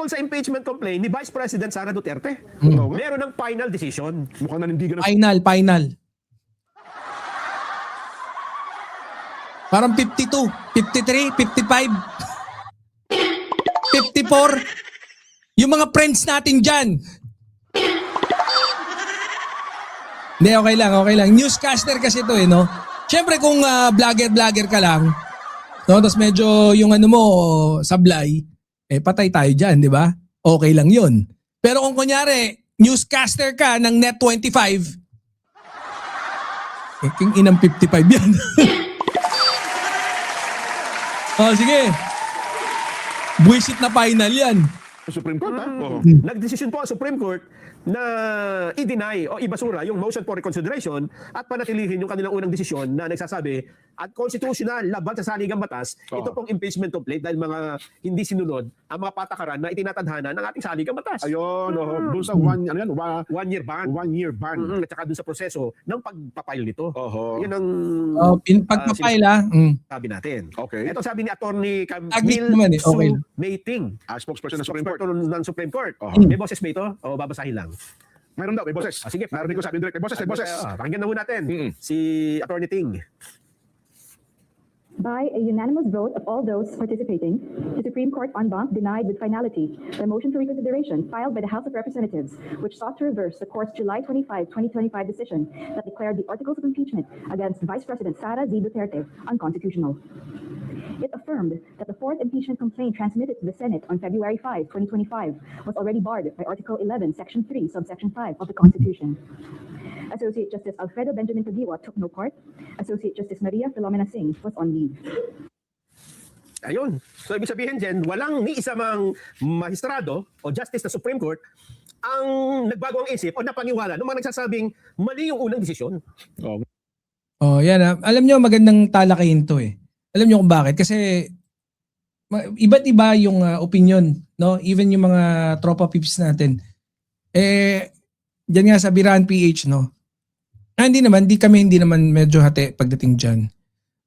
sa impeachment complaint ni Vice President Sara Duterte. Meron ng final decision. Mukhang nanindigan na. Final. Parang 52, 53, 55, 54. Yung mga friends natin dyan. Hindi, okay lang. Newscaster kasi to no? Siyempre kung vlogger ka lang, no? Tapos medyo yung ano mo, sablay, patay tayo dyan, di ba? Okay lang yun. Pero kung kunyari, newscaster ka ng Net25, king inang 55 yan. Sige. Buwisit na final yan. Supreme Court, ha? Nagdesisyon po ang Supreme Court na i-deny o ibasura yung motion for reconsideration at panatilihin yung kanilang unang desisyon na nagsasabi at constitutional laban sa saligang batas ito pong impeachment complaint dahil mga hindi sinunod ang mga patakaran na itinatadhana ng ating saligang batas. Ayun, dun sa one One-year ban. 1 year ban. At saka dun sa proseso ng pagpapile nito. Oho. Yan ang Pagpapile sabi natin. Okay. Ito sabi ni Attorney Aglit Camille naman okay. Mating, Spokesperson ng Supreme Court. ng Supreme Court. May boses ba ito? O babasahin lang? Mayroon daw, may boses. Sige, Narinig ko sabi direct, may boses. Pakinggan na ho natin. Si Attorney Ting. By a unanimous vote of all those participating, the Supreme Court en banc denied with finality the motion for reconsideration filed by the House of Representatives, which sought to reverse the court's July 25, 2025 decision that declared the articles of impeachment against Vice President Sara Z. Duterte unconstitutional. It affirmed that the fourth impeachment complaint transmitted to the Senate on February 5, 2025 was already barred by Article 11, Section 3, Subsection 5 of the Constitution. Associate Justice Alfredo Benjamin Tagiwa took no part. Associate Justice Maria Filomena Singh was on leave. Ayun. So, ibig sabihin dyan, walang ni isa mang magistrado o justice sa Supreme Court ang nagbago ang isip o napangiwala ng mga nagsasabing mali yung unang desisyon. Yan Alam nyo, magandang talakayin to Alam nyo kung bakit? Kasi iba't iba yung opinion, no? Even yung mga tropa pips natin. Diyan nga sa Biran PH, no? Hindi naman medyo hati pagdating dyan.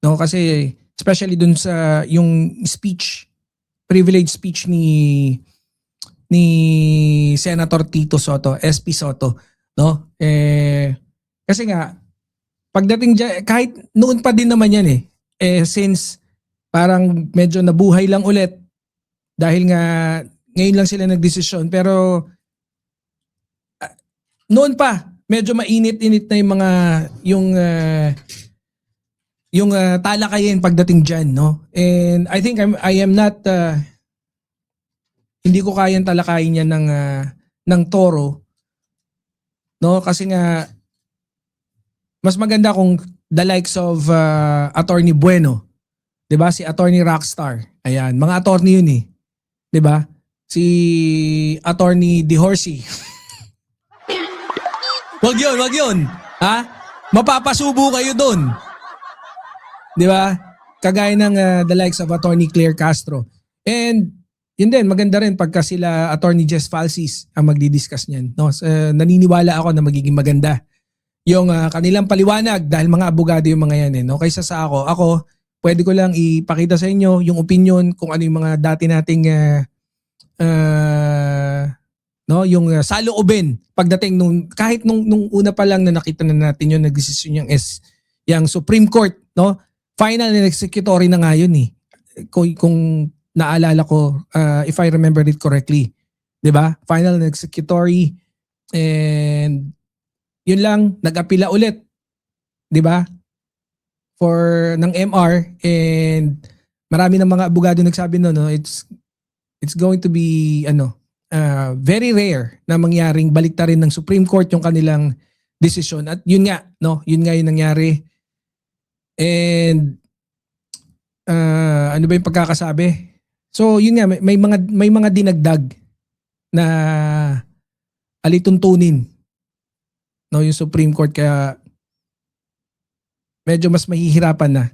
No? Kasi especially dun sa yung speech, privilege speech ni Senator Tito Soto, SP Soto, no? Kasi nga pagdating dyan, kahit noon pa din naman yan since parang medyo nabuhay lang ulit dahil nga ngayon lang sila nagdesisyon, pero noon pa medyo mainit-init na yung talakayin pagdating diyan, no? And I think I am not hindi ko kayang talakayin yan ng toro, no? Kasi nga mas maganda kung the likes of Attorney Bueno, 'di ba? Si Attorney Rockstar. Ayan, mga attorney yun 'di ba? Si Attorney De Horsey. Wag yun. Ha? Mapapasubo kayo doon. 'Di ba? Kagaya ng the likes of Attorney Claire Castro. And yun din, maganda rin pagka sila Attorney Jess Falsis ang magdi-discuss niyan, no? Naniniwala ako na magiging maganda yung kanilang paliwanag dahil mga abogado yung mga yan no? Kaysa sa ako pwede ko lang ipakita sa inyo yung opinion kung ano yung mga dati nating no, yung saloobin pagdating kahit nung una pa lang na nakita na natin yung nagdesisyon yung Supreme Court, no? Final and executory na nga yun kung naalala ko, if I remember it correctly, 'di ba? Final and executory, and yun lang, nag-apila ulit, 'di ba? Ng MR, and marami ng mga abogado nagsabi no, it's going to be very rare na mangyaring baliktarin ng Supreme Court yung kanilang desisyon, at yun nga yung nangyari. And ano ba yung pagkakasabi? So yun nga, may mga dinagdag na alituntunin, no, yung Supreme Court, kaya medyo mas mahihirapan na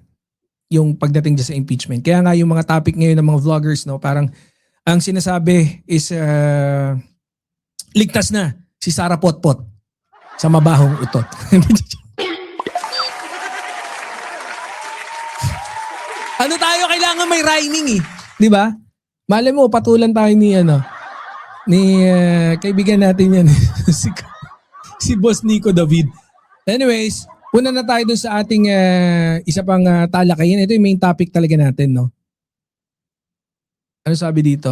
yung pagdating dyan sa impeachment. Kaya nga yung mga topic ngayon ng mga vloggers, no, parang ang sinasabi is ligtas na si Sara Potpot sa mabahong utot. Ano tayo, kailangan may rhyming 'di ba? Malay mo patulan tayo Ni kaibigan natin yan. si, si Boss Nico David. Anyways, una na tayo dun sa ating isa pang talakayin. Ito yung main topic talaga natin, no? Ano sabi dito?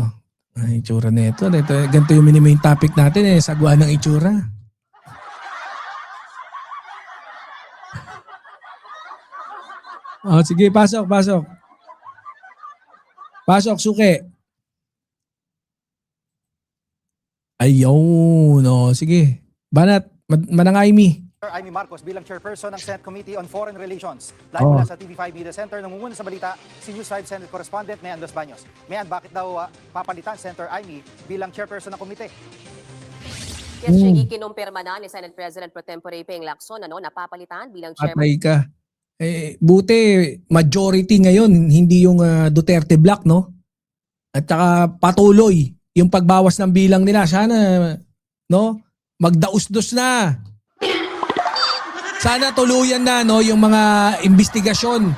Ay, itsura na ito. Ganito yung main topic natin eh. Sagwa ng itsura. Oh, sige, pasok. Pasok, suki. Ayun, oh, sige. Banat, manangay mi. Amy Marcos bilang chairperson ng Senate Committee on Foreign Relations. Live Oh. mula sa TV5 Media Center, namumuna sa balita si News 5 Senate Correspondent Mayan Dos Baños. Mayan, bakit daw papalitan Senator Amy bilang chairperson ng komite? Yes, Shiggy, kinumpirma na ni Senate President Pro Tempore Ping Lacson napapalitan bilang chairman. Patay ka. Buti, majority ngayon, hindi yung Duterte Black, no? At saka patuloy yung pagbawas ng bilang nila. Sana, no? Magdaus-dos na. Sana tuluyan na, no? Yung mga investigasyon.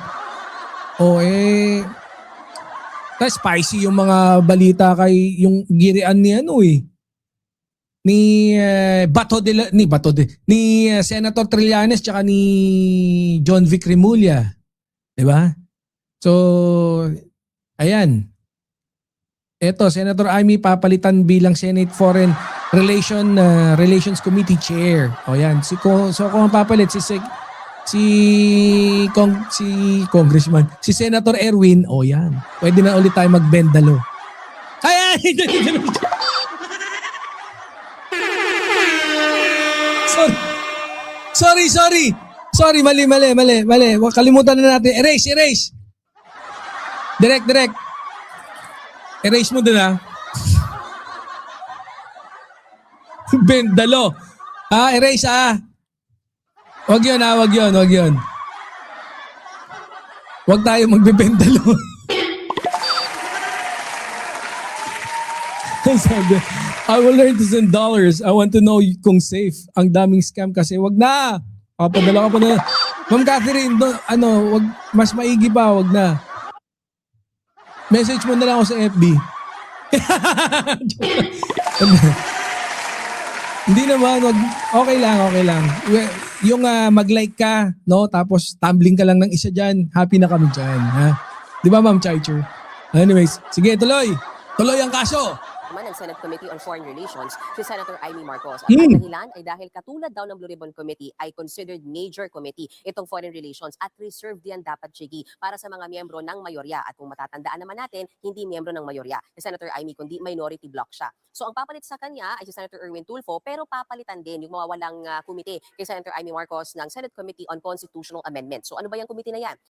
Spicy yung mga balita kay yung girian ni ni Senator Trillanes tsaka ni John Vic Remulla. 'Di ba? So ayan. Ito, Senator Amy papalitan bilang Senate Foreign Relations Committee Chair. O yan. Kung papalit si Congressman, si Senator Erwin, o yan. Pwede na ulit tayo magbendalo. Kaya Sorry, mali. Kalimutan na natin. Erase. Direct. Erase mo din ha. Bendalo. Erase ha. Wag yun. Wag tayo magbebendalo. Sabi, I will learn to send dollars. I want to know kung safe. Ang daming scam kasi. Wag na. Papadala ka pa na. Ma'am Catherine, wag, mas maigi pa. Wag na. Message mo na lang ako sa FB. Hindi naman. Okay lang. Yung mag-like ka, no? Tapos tumbling ka lang ng isa dyan. Happy na kami dyan. Ha? Di ba, Ma'am Chaicher? Anyways, sige, tuloy. Tuloy ang kaso. Naman ng Senate Committee on Foreign Relations, si Senator Amy Marcos. At ang dahilan ay dahil katulad daw ng Blue Ribbon Committee ay considered major committee itong foreign relations at reserved yan dapat, Chigi, para sa mga miyembro ng mayorya. At kung matatandaan naman natin, hindi miyembro ng mayorya si Senator Amy, kundi minority bloc siya. So ang papalit sa kanya ay si Senator Erwin Tulfo, pero papalitan din yung mawawalang komite kay Senator Amy Marcos ng Senate Committee on Constitutional Amendment. So ano ba yung committee na yan?